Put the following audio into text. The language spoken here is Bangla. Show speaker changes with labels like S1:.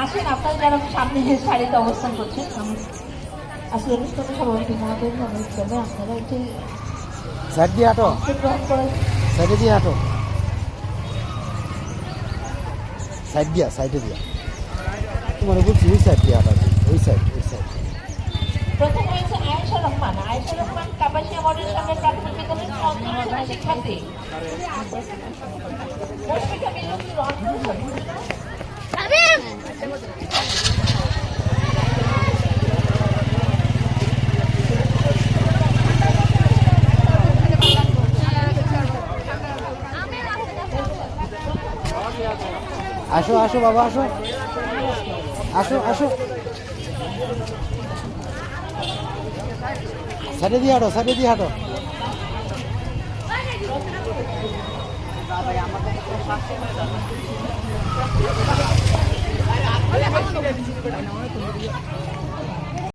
S1: আসেন আপনারা যারা সামনে সারিতে অবস্থান করছেন, আসলে অনুষ্ঠানে সভাপতি মহোদয় অনুরোধ করবে আপনারা একটি
S2: সাইড দিয়ে হাঁটো, সাইডে দিয়ে হাঁটো, সাইডে দিয়া তোমার বলছি ওই সাইড দিয়ে হাঁটা, ওই সাইড।
S1: প্রথম হয়েছে আয়েশা রহমান। আয়েশা রহমান কাপাসিয়া মডেল সঙ্গে প্রাথমিক বিদ্যালয়ের পঞ্চম শ্রেণীর শিক্ষার্থী।
S2: আসো আসো বাবা, আসো আসো আসো, সাইডে দিয়ে হাঁটো, সাইডে দিয়ে হাঁটো।